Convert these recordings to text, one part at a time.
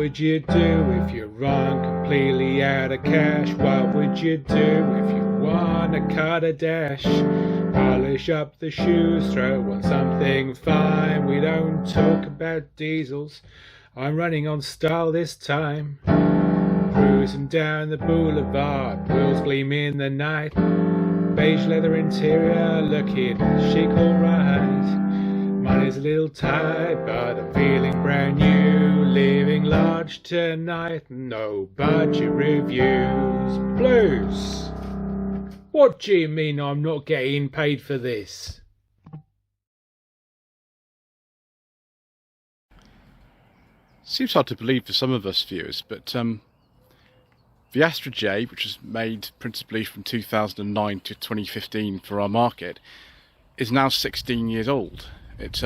would you do if you run completely out of cash? What would you do if you wanna cut a dash? Polish up the shoes, throw on something fine. We don't talk about diesels, I'm running on style this time. Cruising down the boulevard, wheels gleam in the night. Beige leather interior, looking chic alright. Money's a little tight, but I'm feeling brand new. Living large tonight, no budget reviews. Blues! What do you mean I'm not getting paid for this? Seems hard to believe for some of us viewers, but the Astra J, which was made principally from 2009 to 2015 for our market, is now 16 years old. It's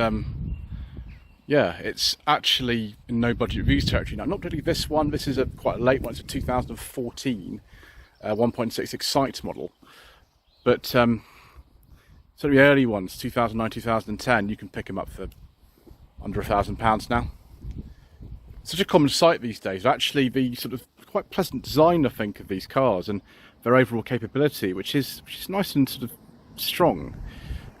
it's actually in no budget reviews territory now. Not really this one. This is quite a late one. It's a 2014 1.6 Excite model. But some of the early ones, 2009, 2010, you can pick them up for under £1,000 now. Such a common sight these days. Actually, the sort of quite pleasant design, I think, of these cars and their overall capability, which is nice and sort of strong.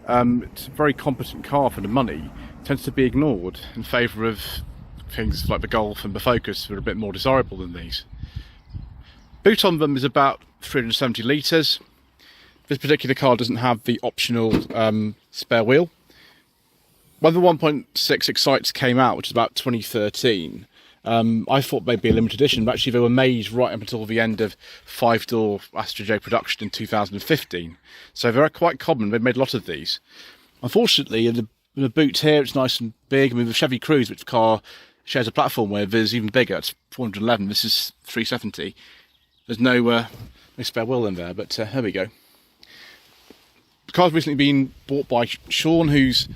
It's a very competent car for the money. Tends to be ignored in favour of things like the Golf and the Focus that are a bit more desirable than these. Boot on them is about 370 litres. This particular car doesn't have the optional spare wheel. When the 1.6 Excites came out, which is about 2013, I thought they'd be a limited edition, but actually they were made right up until the end of 5-door Astra J production in 2015. So they're quite common. They've made a lot of these. Unfortunately, in the boot here, it's nice and big. I mean, the Chevy Cruze, which the car shares a platform with, is even bigger. It's 411. This is 370. There's no spare wheel in there, but here we go. The car's recently been bought by Sean, who's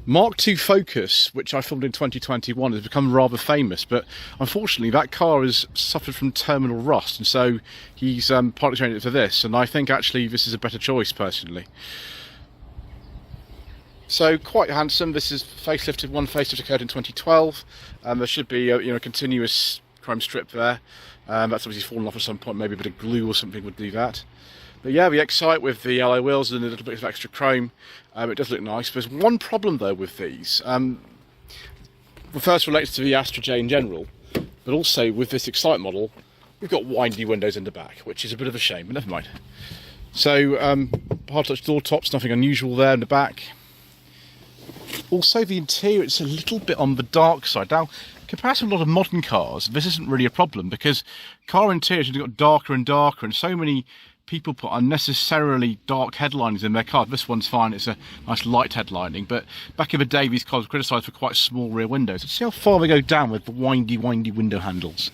Mark II Focus, which I filmed in 2021, has become rather famous, but unfortunately that car has suffered from terminal rust, and so he's partly changed it for this, and I think actually this is a better choice personally. So quite handsome. This is facelifted. One facelift occurred in 2012. There should be a continuous chrome strip there. That's obviously fallen off at some point. Maybe a bit of glue or something would do that. But yeah, the Excite with the alloy wheels and a little bit of extra chrome, it does look nice. There's one problem though with these. The first relates to the Astra J in general, but also with this Excite model, we've got windy windows in the back, which is a bit of a shame, but never mind. So hard touch door tops, nothing unusual there in the back. Also the interior, it's a little bit on the dark side. Now, compared to a lot of modern cars, this isn't really a problem because car interiors have got darker and darker, and so many people put unnecessarily dark headliners in their car. This one's fine, it's a nice light headlining, but back in the day these cars were criticised for quite small rear windows. Let's see how far they go down with the windy window handles.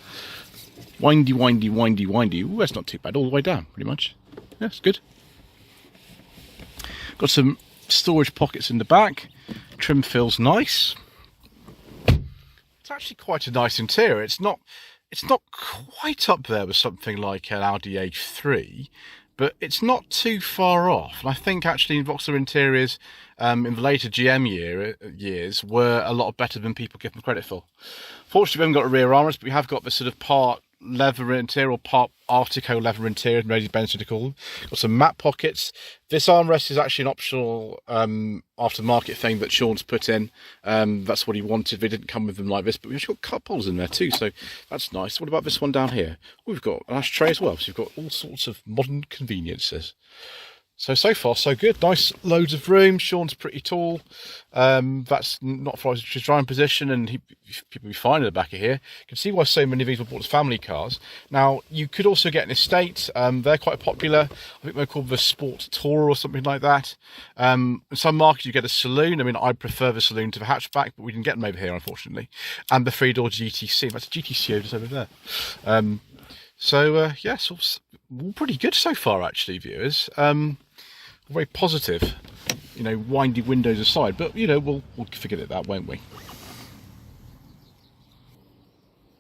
Windy. Ooh, that's not too bad, all the way down pretty much. Yeah, it's good. Got some storage pockets in the back. Trim feels nice. It's actually quite a nice interior. It's not quite up there with something like an Audi A3, but it's not too far off. And I think actually in Vauxhall interiors in the later GM years were a lot better than people give them credit for. Fortunately, we haven't got a rear armrest, but we have got this sort of part leather interior or part Artico leather interior, Mercedes-Benz to call them. Got some matte pockets. This armrest is actually an optional aftermarket thing that Sean's put in. That's what he wanted. They didn't come with them like this, but we've actually got cup holders in there too, so that's nice. What about this one down here? We've got an ashtray as well, so you've got all sorts of modern conveniences. So far so good. Nice loads of room. Sean's pretty tall. That's not for his driving position, and people will be fine in the back of here. You can see why so many of these were bought as family cars. Now, you could also get an estate. They're quite popular. I think they're called the Sport Tourer or something like that. In some markets you get a saloon. I mean, I prefer the saloon to the hatchback, but we didn't get them over here, unfortunately. And the 3-door GTC. That's a GTC just over there. Yes, all pretty good so far, actually, viewers. Very positive, windy windows aside, but we'll forget it that, won't we?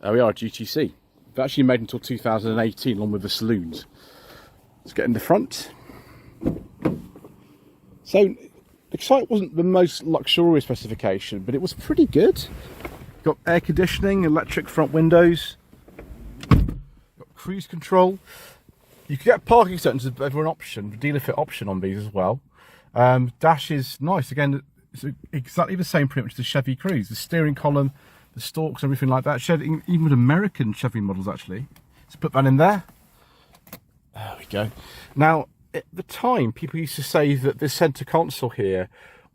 There we are, GTC. They're actually made until 2018, along with the saloons. Let's get in the front. So, Excite wasn't the most luxurious specification, but it was pretty good. got air conditioning, electric front windows, got cruise control. You can get parking sensors as an option, dealer fit option on these as well. Dash is nice. Again, it's exactly the same pretty much as the Chevy Cruze. The steering column, the stalks, everything like that. Even with American Chevy models actually. Let's put that in there. There we go. Now, at the time, people used to say that this centre console here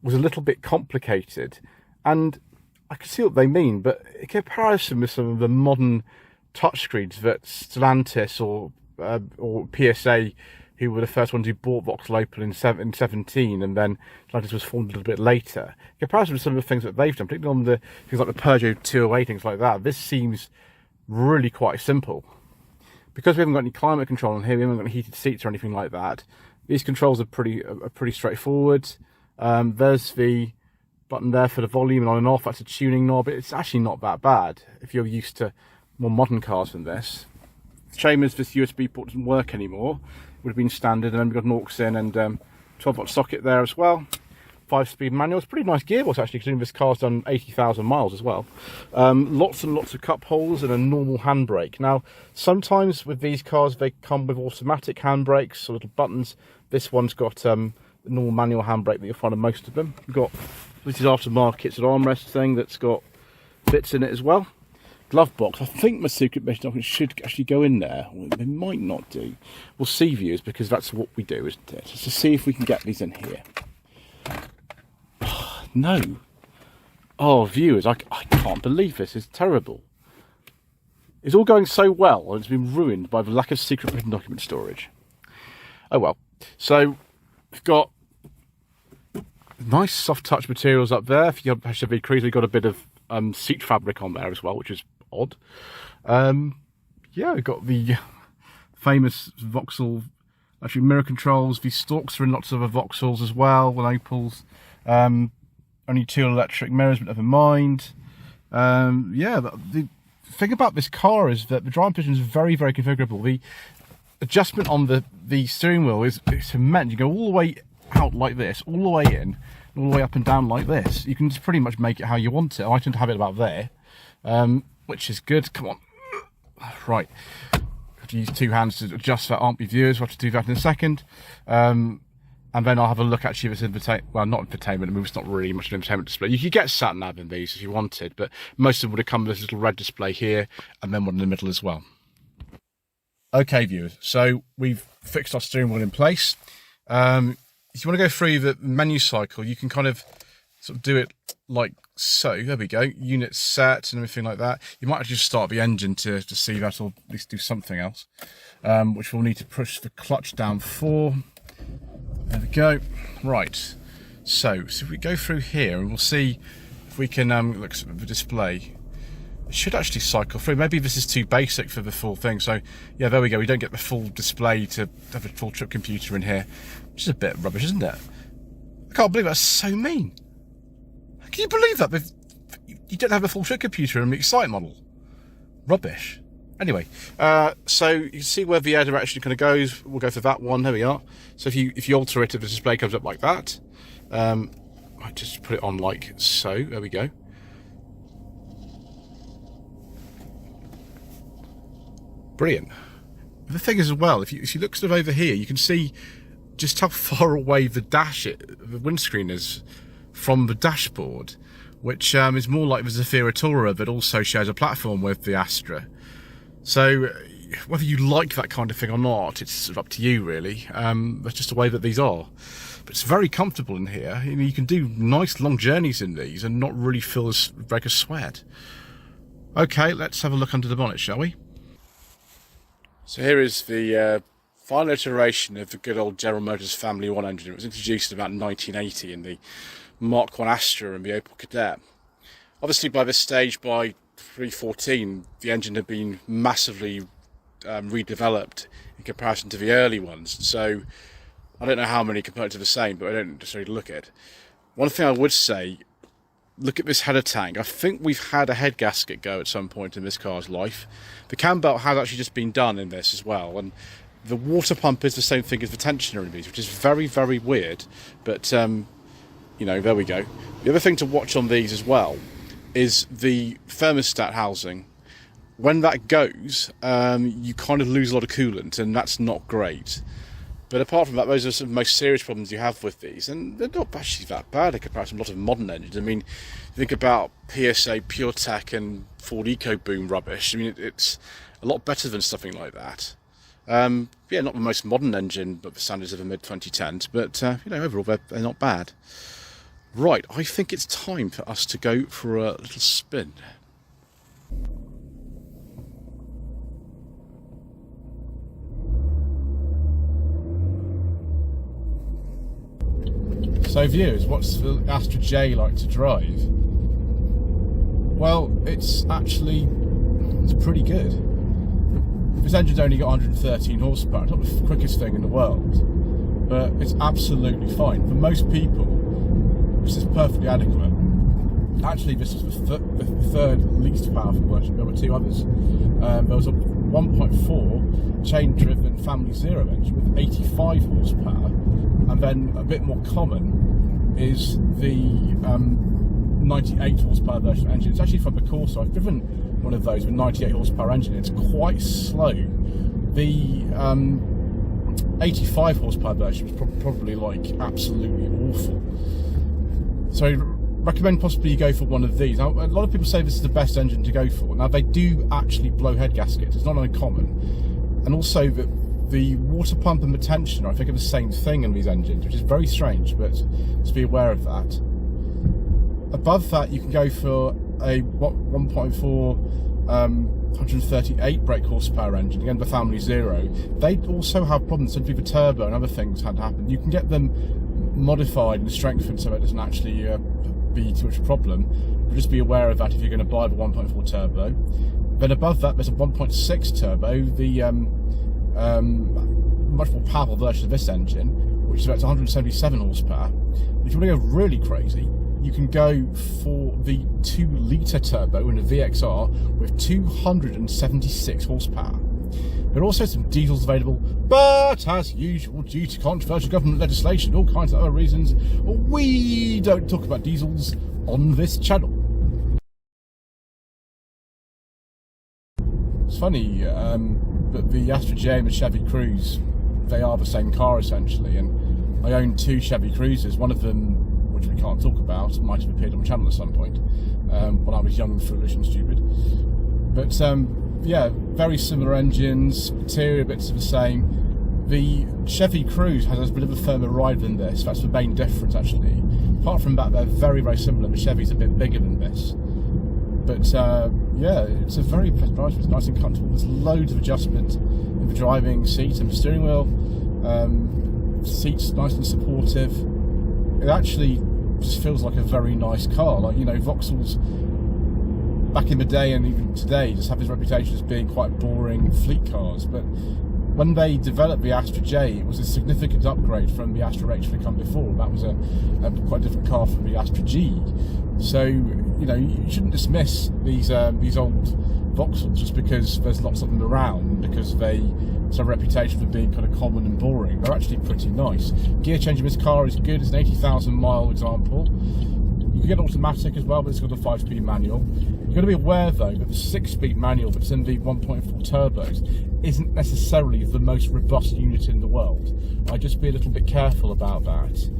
was a little bit complicated, and I can see what they mean, but in comparison with some of the modern touchscreens that Stellantis or PSA, who were the first ones who bought Vauxhall Opel in 17, and then Stellantis was formed a little bit later. In comparison with some of the things that they've done, particularly on the things like the Peugeot 208, things like that, this seems really quite simple. Because we haven't got any climate control on here, we haven't got any heated seats or anything like that, these controls are pretty straightforward. There's the button there for the volume and on and off. That's a tuning knob. It's actually not that bad if you're used to more modern cars than this. Shame is this USB port doesn't work anymore. It would have been standard, and then we've got an aux in and 12-volt socket there as well. 5-speed manual. It's a pretty nice gearbox actually, considering this car's done 80,000 miles as well. Lots and lots of cup holders and a normal handbrake. Now, sometimes with these cars they come with automatic handbrakes or little buttons. This one's got the normal manual handbrake that you'll find on most of them. We've got this is aftermarket, it's an armrest thing that's got bits in it as well. Glove box. I think my secret mesh document should actually go in there. Well, they might not do. We'll see, viewers, because that's what we do, isn't it? Just to see if we can get these in here. No. Oh, viewers, I can't believe this. It's terrible. It's all going so well, and it's been ruined by the lack of secret written document storage. Oh well. So, we've got nice soft touch materials up there. If you have a Chevy Cruze, we've got a bit of seat fabric on there as well, which is odd. Yeah, we've got the famous Vauxhall actually mirror controls. These stalks are in lots of other Vauxhalls as well, and Opels. Only 2 electric mirrors, but never mind. Yeah, the thing about this car is that the driving position is very, very configurable. The adjustment on the steering wheel is immense. You go all the way out like this, all the way in, all the way up and down like this. You can just pretty much make it how you want it. I tend to have it about there, which is good. Come on. Right. Have to use 2 hands to adjust that, aren't we, viewers? We'll have to do that in a second. And then I'll have a look actually if it's well, not infotainment, I mean, it's not really much of an infotainment display. You could get sat nav in these if you wanted, but most of them would have come with this little red display here, and then one in the middle as well. Okay, viewers, so we've fixed our steering wheel in place. If you want to go through the menu cycle, you can kind of sort of do it like so. There we go, unit set and everything like that. You might actually just start the engine to see that, or at least do something else, which we'll need to push the clutch down for. There we go. Right, so if we go through here and we'll see if we can look at the display. It should actually cycle through. Maybe this is too basic for the full thing. So yeah, there we go. We don't get the full display to have a full trip computer in here, which is a bit rubbish, isn't it? I can't believe that's so mean. Can you believe that? You don't have a full trip computer in the Excite model. Rubbish. Anyway, so you can see where the air direction kind of goes. We'll go for that one. There we are. So if you alter it, if the display comes up like that, I just put it on like so. There we go. Brilliant. The thing is as well, if you look sort of over here, you can see just how far away the windscreen is from the dashboard, which is more like the Zafira Tourer, but also shares a platform with the Astra. So whether you like that kind of thing or not, it's sort of up to you really. That's just the way that these are. But it's very comfortable in here. You know, you can do nice long journeys in these and not really feel as break a sweat. Okay, let's have a look under the bonnet, shall we? So here is the final iteration of the good old General Motors Family 1 engine. It was introduced in about 1980 in the Mark 1 Astra and the Opel Kadett. Obviously by this stage, by 314, the engine had been massively redeveloped in comparison to the early ones. So I don't know how many components are the same, but I don't necessarily look at it. One thing I would say, look at this header tank. I think we've had a head gasket go at some point in this car's life. The cam belt has actually just been done in this as well, and the water pump is the same thing as the tensioner in these, which is very, very weird, but you know, there we go. The other thing to watch on these as well is the thermostat housing. When that goes, you kind of lose a lot of coolant, and that's not great. But apart from that, those are some of the most serious problems you have with these, and they're not actually that bad in comparison to a lot of modern engines. I mean, think about PSA, PureTech, and Ford EcoBoost rubbish. I mean, it's a lot better than something like that. Yeah, not the most modern engine, but the standards of the mid-2010s, but overall they're not bad. Right, I think it's time for us to go for a little spin. So viewers, what's the Astra J like to drive? Well, it's pretty good. This engine's only got 113 horsepower, it's not the quickest thing in the world, but it's absolutely fine. For most people, this is perfectly adequate. Actually, this is the third least powerful version. There were two others. There was a 1.4 chain-driven Family Zero engine with 85 horsepower, and then a bit more common is the 98 horsepower version engine. It's actually from the Corsa. I've driven one of those with 98 horsepower engine. It's quite slow. The 85 horsepower version was probably like absolutely awful. So I recommend possibly you go for one of these. Now, a lot of people say this is the best engine to go for. Now, they do actually blow head gaskets. It's not uncommon. And also the water pump and the tensioner, I think, are the same thing in these engines, which is very strange, but just be aware of that. Above that, you can go for a 1.4 138 brake horsepower engine, again the Family Zero. They also have problems, simply the turbo and other things had happened. You can get them modified and strengthened so it doesn't actually be too much of a problem, but just be aware of that if you're going to buy the 1.4 turbo. Then above that, there's a 1.6 turbo, the much more powerful version of this engine, which is about 177 horsepower. If you want to go really crazy, you can go for the 2-litre turbo in a VXR with 276 horsepower. There are also some diesels available, but as usual, due to controversial government legislation, all kinds of other reasons, we don't talk about diesels on this channel. It's funny that the Astra J and the Chevy Cruze, they are the same car essentially, and I own two Chevy Cruzes. One of them, which we can't talk about, might have appeared on the channel at some point when I was young, foolish and stupid. But yeah, very similar engines, interior bits are the same. The Chevy Cruze has a bit of a firmer ride than this. That's the main difference actually. Apart from that, they're very, very similar. The Chevy's a bit bigger than this. But yeah, it's a very pleasant ride. It's nice and comfortable. There's loads of adjustment in the driving seat and the steering wheel. Seats nice and supportive. It actually just feels like a very nice car. Like, you know, Vauxhalls back in the day and even today just have this reputation as being quite boring fleet cars, but when they developed the Astra J, it was a significant upgrade from the Astra H that had come before. That was a quite different car from the Astra G. So, you know, you shouldn't dismiss these old Vauxhalls just because there's lots of them around, because they have a reputation for being kind of common and boring. They're actually pretty nice. Gear change in this car is good. It's an 80,000 mile example. You can get automatic as well, but it's got a 5-speed manual. You've got to be aware though that the 6-speed manual that's in the 1.4 turbos isn't necessarily the most robust unit in the world. I'd just be a little bit careful about that.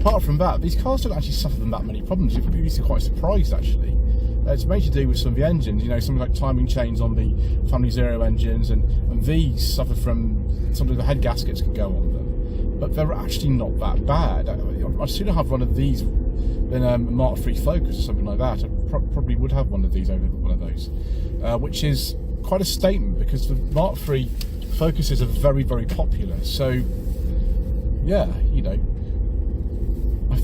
Apart from that, these cars don't actually suffer from that many problems. You'd probably be quite surprised actually. It's mainly to do with some of the engines, you know, something like timing chains on the Family Zero engines, and these suffer from some of the head gaskets can go on them. But they're actually not that bad. I'd sooner have one of these than a Mark III Focus or something like that. I probably would have one of these over one of those, which is quite a statement because the Mark III Focuses are very, very popular. So, yeah, you know, I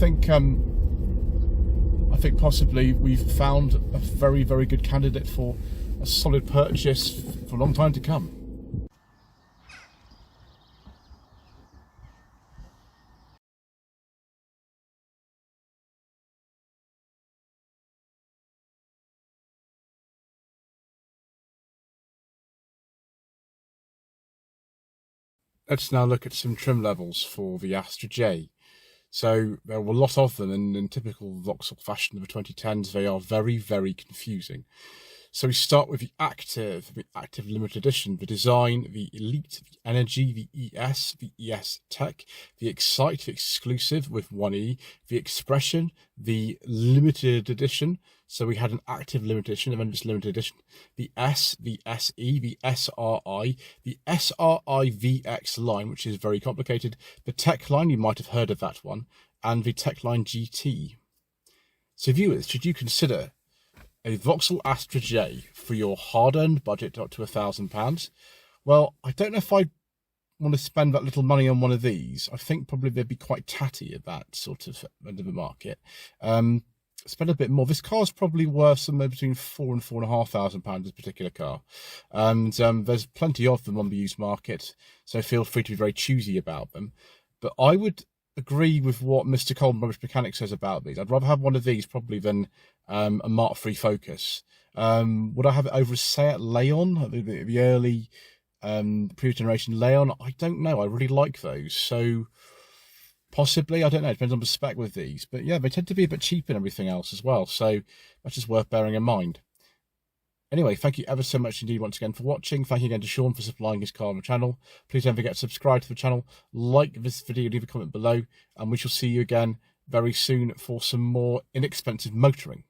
think possibly we've found a very, very good candidate for a solid purchase for a long time to come. Let's now look at some trim levels for the Astra J. So there were a lot of them, and in typical Vauxhall fashion of the 2010s, they are very, very confusing. So we start with the Active Limited Edition, the Design, the Elite, the Energy, the ES Tech, the Excite, the Exclusive with 1E, the Expression, the Limited Edition. So we had an Active Limited Edition, and then just Limited Edition. The S, the SE, the SRI, the SRI VX line, which is very complicated. The Tech line, you might have heard of that one, and the Tech line GT. So viewers, should you consider a Vauxhall Astra J for your hard-earned budget up to £1,000? Well, I don't know if I want to spend that little money on one of these. I think probably they'd be quite tatty at that sort of end of the market. Spend a bit more. This car's probably worth somewhere between £4,000 and £4,500, this particular car. And there's plenty of them on the used market, so feel free to be very choosy about them. But I would agree with what Mr. Coleman Rubbish Mechanic says about these. I'd rather have one of these probably than a Mark III Focus. Would I have it over a Seat Leon, the early previous generation Leon? I don't know. I really like those. So possibly, I don't know. It depends on the spec with these. But yeah, they tend to be a bit cheaper than everything else as well. So that's just worth bearing in mind. Anyway, thank you ever so much indeed once again for watching. Thank you again to Sean for supplying his car on the channel. Please don't forget to subscribe to the channel, like this video, leave a comment below, and we shall see you again very soon for some more inexpensive motoring.